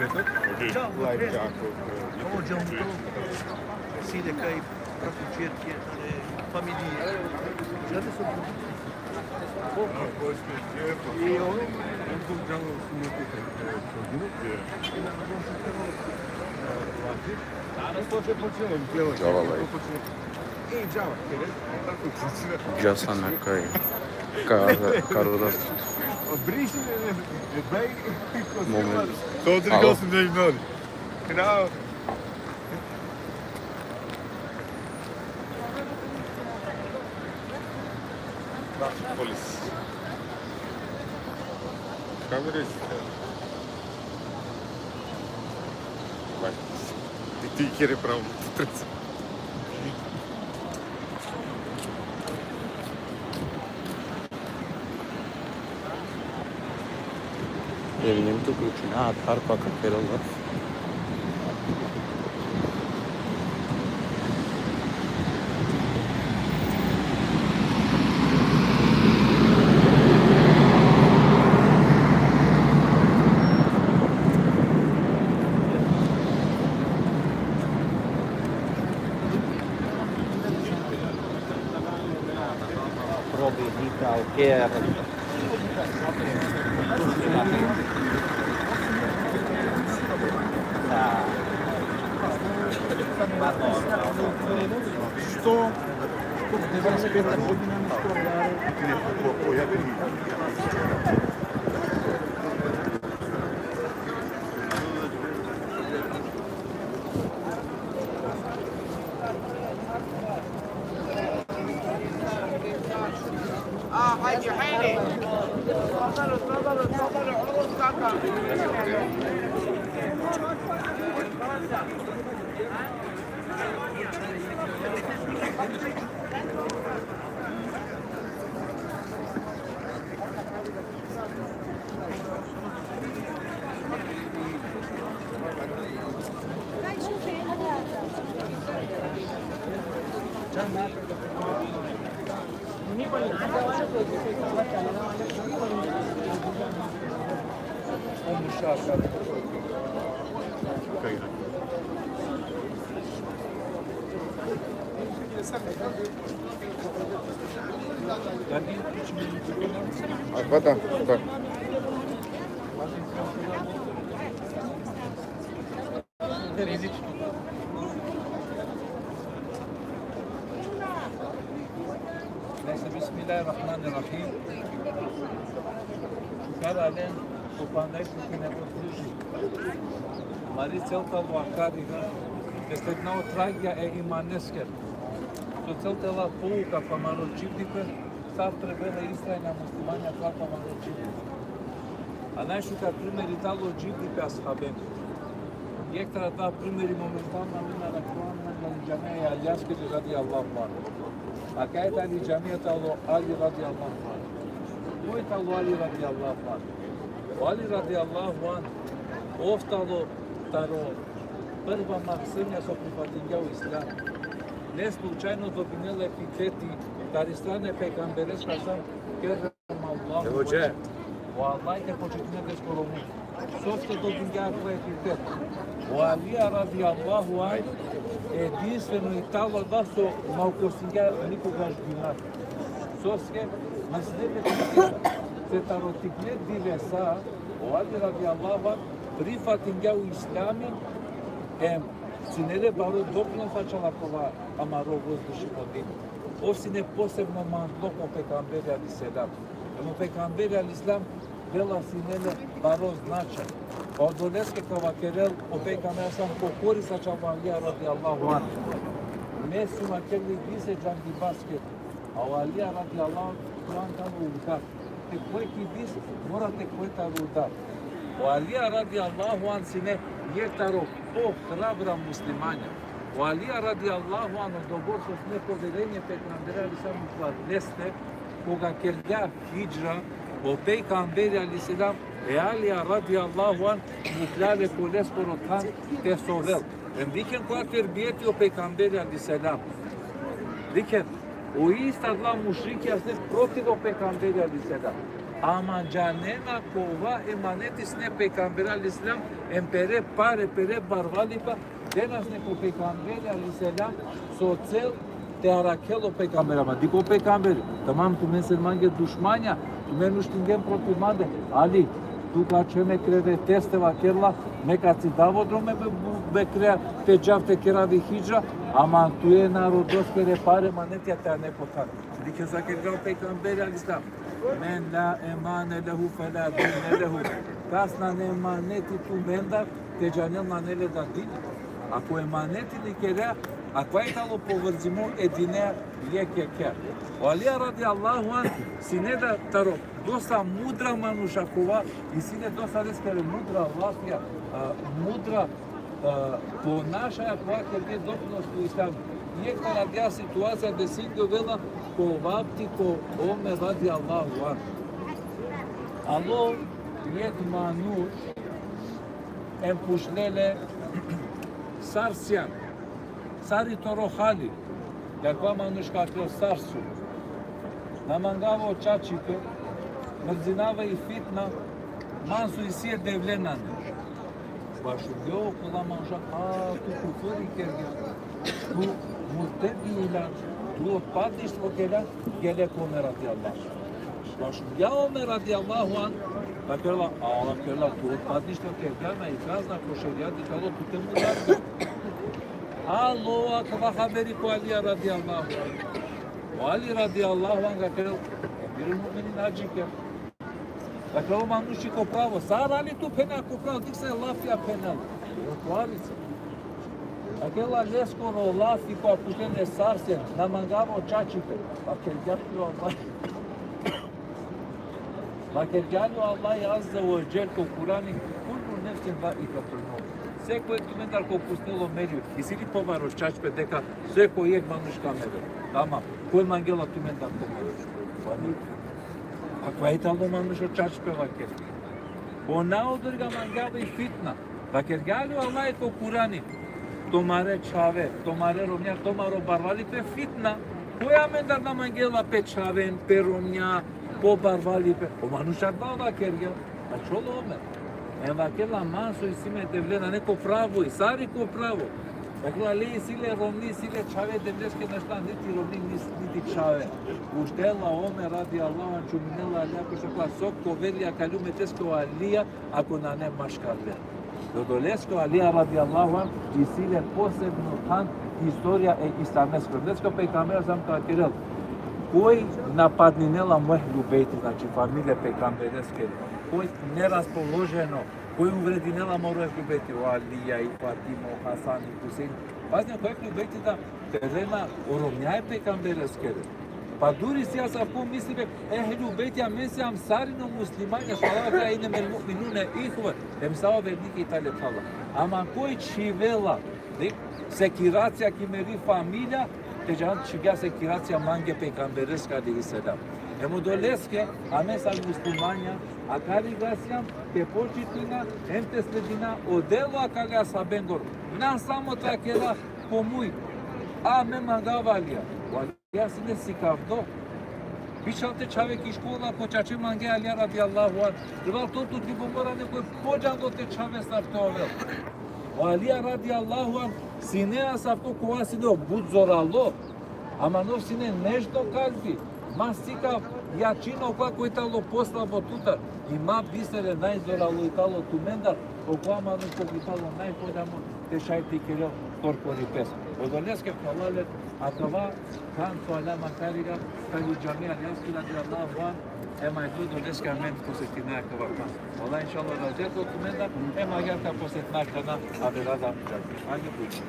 Букетот. Лайф Джаков. Оѓам сиде кај пракучетки, фамилија. Знаете со И он тут делал смотрите, Джасана кај кародат. Момент. Tot er was een ding nodig. Genau. Polis. Камера есть. Ти хере право. Evinin tuklukina atar pakakeralar. Robi Vital, Kerr. Што 95 година ми страдае. حاج حيني تفضلوا تفضلوا تفضلوا عروض كاكا Да. Bismillahirrahmanirrahim. Шукарален попандайку ки не потружи. Мари целта во акадига, естетна отрагја е иманескер. Со целта ла поука памарочивдите, сав требела истрајна муслимања кла памарочивдите. А најшука примери тало дживдите асхабен. Ектра два примери моментално мина на Куран на џамија Алјаските ради Аллаху анху. А кај тали џамијата Ало Али ради Аллаху анху. Кој тало Али ради Аллаху анху? Али ради Аллаху анху офтало таро прва максимја со прифатиња во Ислам. Не случајно добинела епитети дари стране пегамберес касам керам Аллаху. Ево че. Во Аллајте почетнете скоро му. Сошто добинја епитет. Во Алија ради Аллаху анху единствено и тало да со малкосиња никогаш бинат. Соске наследете се таротикне дивеса, оади ради Аллаха, прифатиња у Ислами, синеде баро допнеса чалакова амаро воздуши години. Овсине посебно мандлоко пекамбери али седам. Емо пекамбери али Ислам, бела синеле баро значен. Одолеске кава керел, опекаме сам покори са чалвалија ради Аллаху анху. Месу на керли бисе джанги баскет, а Алија ради Аллаху Куран кану удар. Те кој ки бис, морате кој тару удар. O Alija radi Allahu an sine jetaro po hrabra muslimaња. O Alija radi Allahu an odobor со неповерење пегамбера алисалам кладесте кога келја хиджра о пегамбери алисалам e Alija radi Allahu an му кляве колескоро тан те совел. Викен која тербиети о пегамбери алисалам. Викен o ista dva mušrikja se protiv o pegamberi alaihissalam. Ama canena kova emanetis ne peygamber aleyhisselam empere pare pere barvalipa denas ne ko peygamber aleyhisselam soцел te arakelo peygamber ama diko peygamber tamam tu müslüman ge düşmanja tu me nu shtingem protiv mande ali tu ka çeme kreve testeva kerla neka si davodrome be krea te javte keravi hijra ama tu je narodos kere pare manetja te ne potan dike zakelgao peygamber aleyhisselam Men la emane lehu fe la dine lehu. Kasna ne emaneti tu mendar, te janel manele da din. Ako emaneti li kerea, ako ai talo povrzimo edinea liekeke. O Alija radijallahu an, sine da taro, dosta mudra manušakova i sine dosta reskere mudra lafija, mudra ponašaja koja je doprinos u islamu. Niekto radia situacija gde si dovela ko vapti ko ome radi Allahu an. Alo jed manuš empušlele sarsjan. Sari to rohali. Jakva manuška kroz sarsu. Namangava čačike, mrzinava i fitna, mansu i sije devlenane. Bašu geo kola manža, tu kufuri kergja. Tu murtedi ilan, tu otpadništvo kela, gele kome radi Allah. Baš ja ome radi Allahu an, pa kela, tu otpadništvo kela, i kazna ko šerijati, kalo tu temu zarga. Alo, akva haberi ko Alija radi Allahu an. O Ali radi Allahu an, ga kela, emiri mu'minin ađike. Dakle, ovo manuši ko pravo, sad ali tu penal ko pravo, tik se lafija penal. Rotuarica. Aquela leskoro lafi ko aputene sarsen, namangavo čačike, pa kerđalju Allah. Pa kerđalju Allah azza wa jel ko Kurani, kullu nefsin va ikatulno. Sve koje tu mendar ko pustilo meriju, i si li povaro čačpe deka, sve ko jek manuška mere. Tama, koji mangela tu mendar ko manuš? Pa niti. Ako je talo manušo čačpe va kerđalju. Ona odrga mangava i fitna, pa kerđalju Allah ko Kurani. Tomare čave, tomare romnja, tomaro barvali pe fitna. Koja mendar na mangela pe čaven, pe romnja, po barvali pe... O manušar da kergel, a čolo ome. Eva kela manso i sime devlena, neko pravo i sari ko pravo. Dakle, ali sile romni, sile čave devleske nešta, niti romni, niti čave. Uštela ome radi Allah, čuminela aljako šakla soko, velija kaljume tesko alija, ako na ne maškarle. Dodolesko Alija radijallahu an i sile posebno tan istorija islamska. Dneska pejgambera sam karakterel koji napadninela mehlu bejti, znači familije pejgambereske, koji neraspoloženo, koji uvredinela mehlu bejti, o Alija i Fatima, o Hasan i Husein. Paznje mehlu bejti da terena oromnjaje pejgambereske. Pa дури сега са помисливе, ехлю бејтја месеам сарино муслимања, шалава ине мел муъминуне ихва, емсава верники итале тала. Ама кој чивела, секирација ки мери фамилја, тејан чига секирација манге пейгамбереска алейхиселам. Емо долеске, аме са муслимања, а кари гасјам, ке почитина, емте следина, одело акага са бенгор. На само такела помуј, а ме мангавалија. Ja si ne si kavdo. Pišalte čovek iz škola, ko čače mange Alija radijallahu an. Treba to tu ti bomora nekoj pođan do te čave sartove. O Alija radijallahu an, sinea safto kova sine bud zoralo, ama nov sine nešto kalbi. Ma sikav jačino koja koji talo poslabo tutar. I ma bisere najzoralo i talo tu mendar, o koja manu koji talo najpođamo, te šajti kerel torkori pes. Odoljeske halalet, a това канто алама карига, кају џамија алјански радијаллаху ан, ема е туду днеска мен посетина кава кан. Ола иншалла раđето от мен, ема јарка посетна кана, а бе рада џаки. Ајде бујте.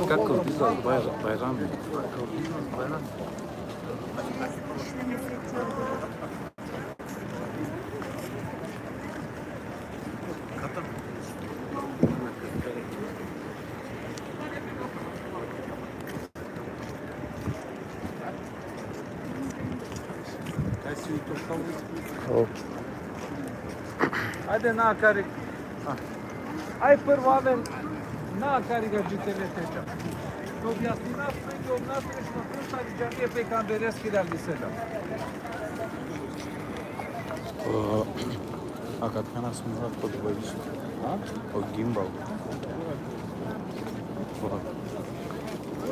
Како изгледа Байрам? Ajde na Karik. Aj prvo avem na Kariga GTV-теча. Но објасни нас преди од насрещна пуштали џамија пе Камберески дали седам. А каква нас мора код боиш? О гимбал.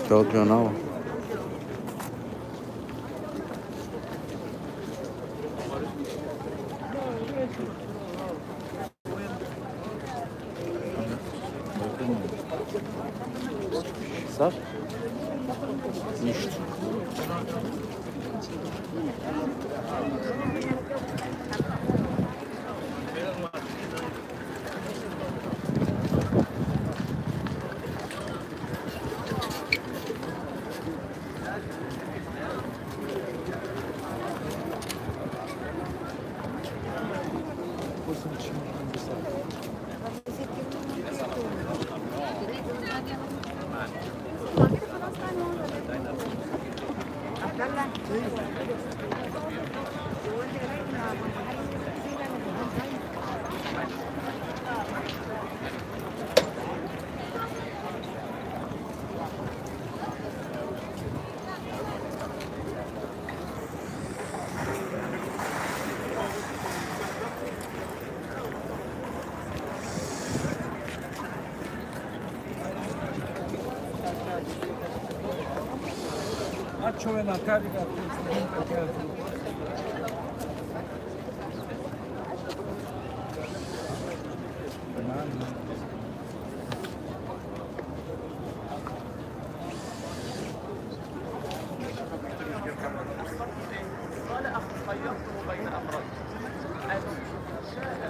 Тоа ќе нова. Саш? Ништо. Achou na Kariga قال خيرته بين أمرين أن شاء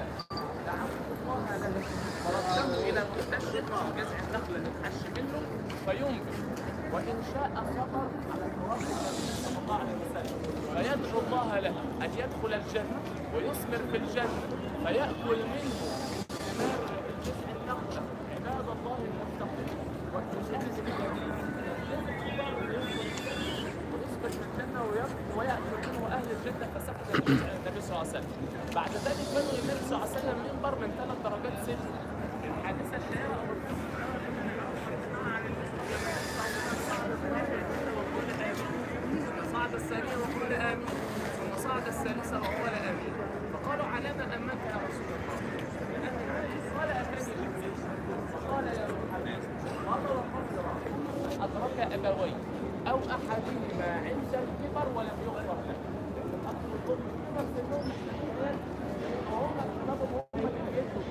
دعوت الله له فرده إلى مستشفى جزع النخل الحش منه فينبت وإن شاء صبر على المراد النبي صلى الله عليه وسلم فيدعو الله له أن يدخل الجنة ويثمر في الجنة فيأكل منه ثمار جزع النخلة عباد الله المتقين ويثمر في الجنة ويأكل منه أهل الجنة فسكت النبي صلى الله عليه وسلم. بعد ذلك بني النبي صلى الله عليه وسلم منبر من 3 درجات سلم. الحادثة الشهيرة صعد الثانية وقال آمين ثم صعد الثالثة وقال آمين فقالوا على ما أمنت يا رسول الله قال أتاني جبريل فقال يا محمد مضى وقدر أدرك أبويه أو أحدهما عند الكبر ولم يغفر له أصل الظلم كبر في النوم وهم أغلبهم هم اللي يدوا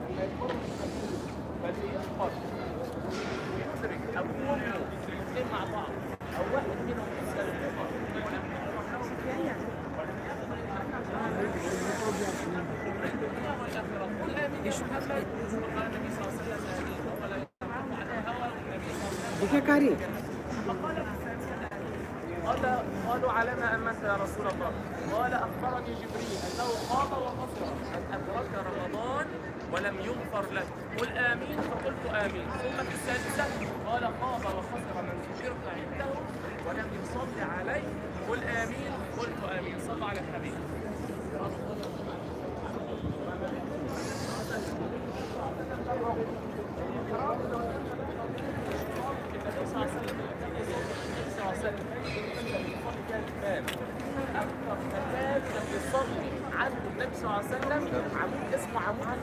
لما يكبروا فاللي يغفر ويدرك أو يؤمن الاثنين مع بعض أو واحد منهم يسأل الكبر ولم يغفر له الدنيا والآخرة قل آمين يا محمد وقال النبي صلى الله عليه وسلم آمين ولا يتعرض على هوى النبي صلى الله عليه وسلم قالوا على ما أمنت يا رسول الله قال أخبرني جبريل أنه خاب وخسر أن أدرك رمضان ولم يغفر له قل آمين فقلت آمين ثم في السادسة قال خاب وخسر من ذكرت عنده ولم يصلي عليه قل آمين قلت آمين صلى على الحبيب النبي صلى الله عليه وسلم أكثر مكان كان بيصلي عنده النبي صلى الله عليه وسلم عمود اسمه عمود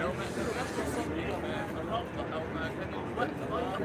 لو ما كناش نصلي النهارده او ما كان الوقت ضيق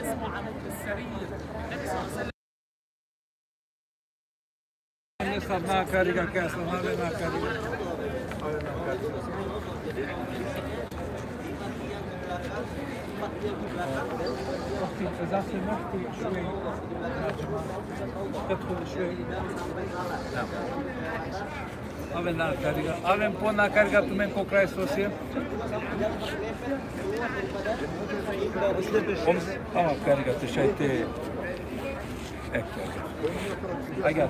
اسمه عمل السرير النبي صلى الله عليه وسلم Sarna kariga kasa, nave na kariga. إذا سمحت شوي تدخل شوي. نعم. Avem na kariga. Avem pun na kariga tu men kokrai sosie. Ama kariga tu shaite. Aga.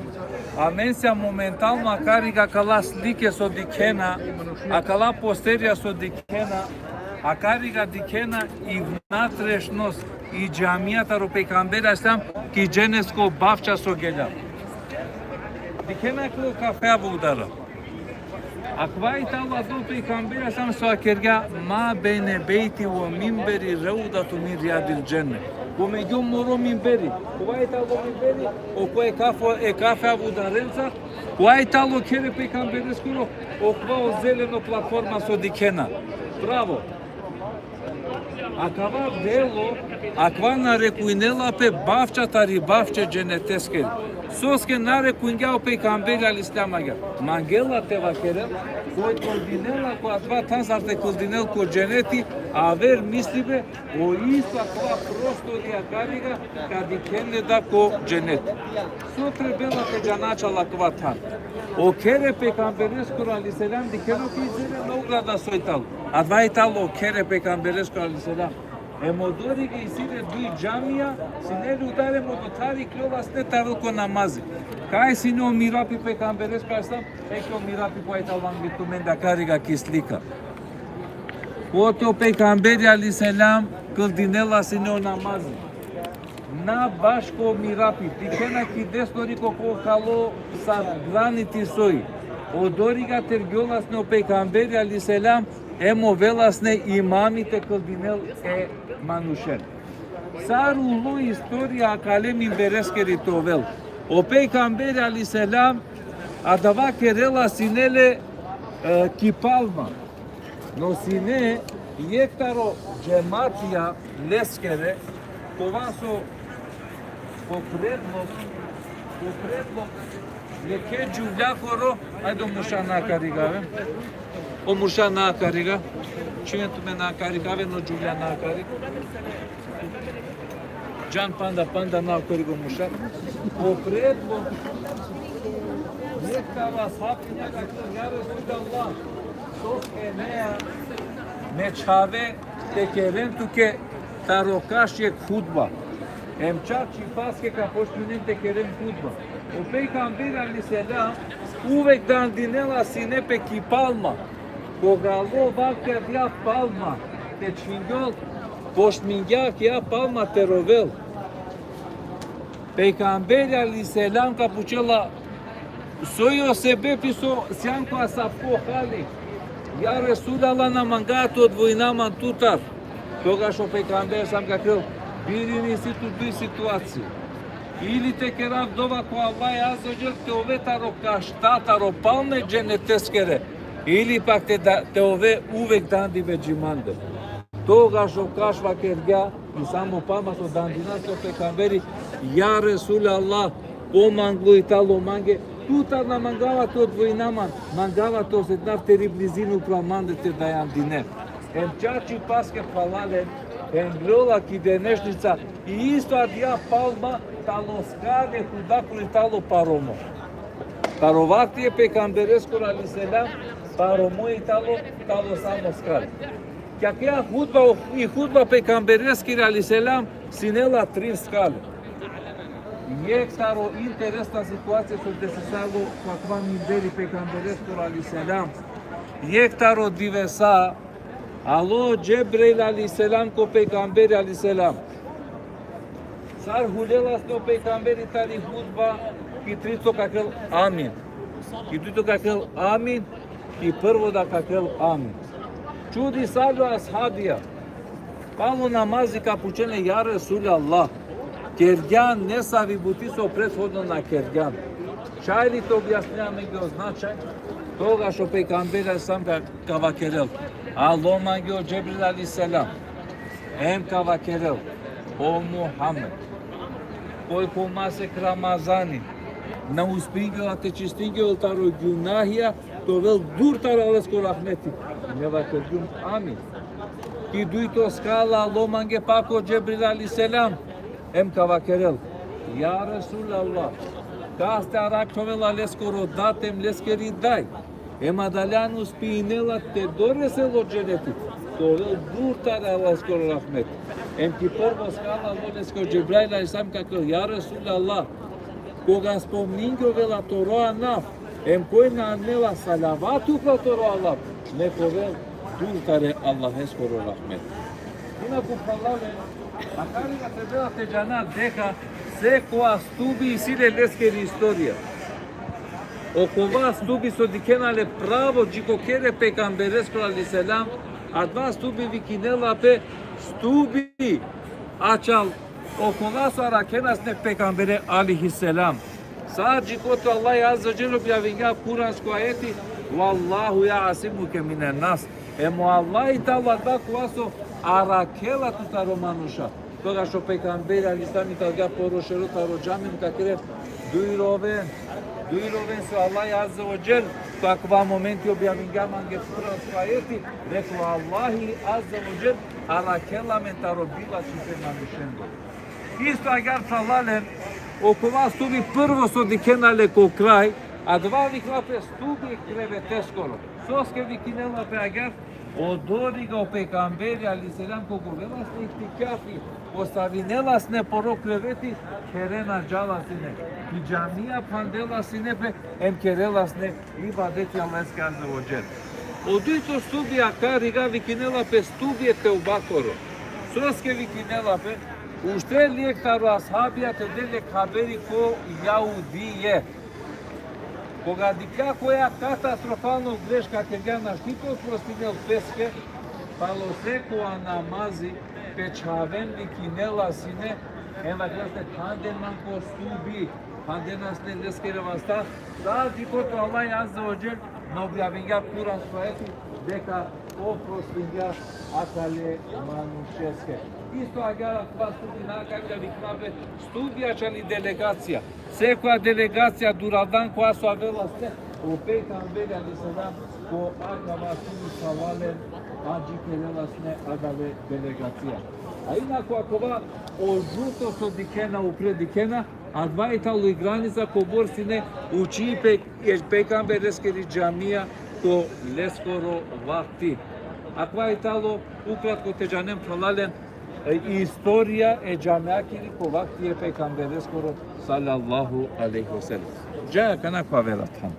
Amensja momentalno kariga kala slike so dikena, a kala posterja so dikena, a kariga dikena и внатрешност и џамијата ро пекамбера сам ки дженеско бавча со геља. Дикена ко кафеа во удара. Аква и тала до пекамбера сам со акерга ма бене бейти во мимбери раудату мин риадил дженне. Помеѓу моро мимбери. Кога е тало мимбери, око е кафеа во ударенца, кога е тало кере пекамбери скоро, оква зелено платформа со дикена. Браво! Акава дело, аква нарекуинела пе бавчата рибавче дженетескери. Соске нарекуингјао пекамбери алислямага. Мангела тева кере, кој колдинела која два тансарте колдинел ко дженети, а вер мислибе о иста која просторија карига кади кенне да ко дженети. Сотре бела те джаначала која тан. О кере пекамбереско алиселам дикено ки изеле на уграда сојтал. А два итало кере пекамбереско алиселам. Емодори ги сире дуи џамија, синели ударе модотари клјова снета велко намази. Кај сине омирапи пекамберес, кај сам, еке омирапи појтал вангиту мен да карига кислика. Ото пекамбери алиселам, кълдинела сине о намази. На башко омирапи, дикена ки деснори коко кало са граните сои. Одорига тергјоласне о пекамбери алиселам, емо веласне имамите кълдинел е манушен. Сарулу историја акалеми берескери товел. О пекамбери алиселам, а дава керела синеле кипалма. Но сине јектаро джематија лескере, това со попредлог, леке џувљакоро, ајде мушана каригаве. O murșa na cariga, cine tu me na cariga, ave no Giulia na cariga. Jan panda na cariga murșa. O predlo, nekava sapinja kako jare suda Allah. Soske nea mečave te kerentu ke tarokašjek futba. Emčači paske ka poštunin te keren futba. O pejgamberi aleyhisselam uvek dandinela sine pe kipalma. Кога ловака ја палма, те чингол, поштмингјак ја палма те ровел. Пекамбери алейхиселам капучела сојо себе писо сјанко асапко хали. Ја Ресулалла на мангато од војнаман тутар. Тогаш о пекамбери сам какел бирини си ту дуи ситуации. Или те керав дова ко Аллах аззаваџел те оветаро каштатаро палме дженетескере. Или пак те ове увек данди бе джиманде. Тогаш окашва кергја и само пама со дандина со пекамбери, ја Ресулалла, помангло и тало манге, тутар на мангавате од војнаман, мангавате од еднав тери близину пламандете да јам дине. Емчачи паске палален, емглола ки денешница, и исто адја палма, тало скаде худако и тало паромо. Таро вакти е пекамбереско алейхиссалам, таро мој тало само скал. Какја худба пекамберески алейхиссалам синела 3 скали. Таро интересна ситуација со десесало каква ми бери пекамбереско алейхиссалам. Таро дивеса Ало Джебреил алейхиссалам ко пекамбери алейхиссалам. Сар хулелас но пекамбери тали худба ки трито какел амин. Ки трито какел амин и прво да какел амин. Чуди саду асхабија. Пало намази капучене ја Расул Аллах. Кергјан не са ви бути со претходно на кергјан. Чајли то објасняваме ги означај. Тога што пекамбери сам кавакерел. Алло мангио Джебрил алейхиссалам. Ем кавакерел. О Мухаммед. Кој помасек Рамазани. На успингела те чистингел таро гюнахија, то вел дур таро алеско рахмети. Не вакергюм амин. Ки дуито скала Алло манге пако Джебрил алейхиссалам. Ем кавакерел. Ја Расул Аллах. Касте аракчовел алеско родатем лескери дај. Ема далјан успиинела те доресело дженети. То вел дур таро алеско рахмети. Ем ки прво скала Алло Джебраил алейхиссалам како ја Расул Аллах. Кога спомнинго вела Тороа наф, ем кој на нела салавату ка Тороа лав, не повел дуртаре Аллах ескоро рахмет. Инаку фалале, макари да се велате джанат дека се која стуби и силе лескери историја. Окова стуби со дикенале право джикокере пекамбереско алейхиссалам, а два стуби викинела пе стуби ачал околас аракенас не пекамбере алейхиссалам. Саджи кото Аллах азза джелу објавиња куранско ајети Валлаху јасимуке минен нас. Емо Аллах и тала да куасо аракела тута романуша. Тога што пекамбери алейхиссалам и тага порошеро таро џамим какре дујровен со Аллах азза ва джел. Таква моменти објавиња манге куранско ајети реко Аллах и азза ва джел аракела мен таро била чипе манушендо. Исто агар фалален, окова стуби прво со дикенале ко крај, а два виклапе стуби кревете скоро. Соске викинела пе агар, одори го пекамбери алейхиссалам кога велас не иктикафи, оставинела сне поро кревети, керена джала сине. И джамија пандела сине пе, ем керела сне ибадети Аллах азза ва джел. Одуито стуби акар ига викинела пе стуби те убакоро. Соске викинела пе, уште лектаро асхабија те деле хабери ко јаудије. Кога дика која катастрофално грешка кергјана штитот простинел песке, пало секоја намази печавен викинела сине, ема гласте ханденман ко стуби, ханденас не лескереваста, да дикото Аллах азза ва джел на објавиња куранско ајети дека простинја акале манушеске. Исто агара това студи накајда викнабе студија чали делегација. Секоја делегација дурадан која со авела сте, пекамбери алейхиссалам ко акава студи фалален, аджи керела сне агале делегација. А инако акова ожуто со дикена упре дикена, а два итало и граница ко борсине учи пекамберескери џамија ко лескоро вакти. Аква итало укратко те џанем фалален историја е џамјакири ко вакти е пекамберескоро салаллаху алейхи ва селем. Џаја кана ква велат хам.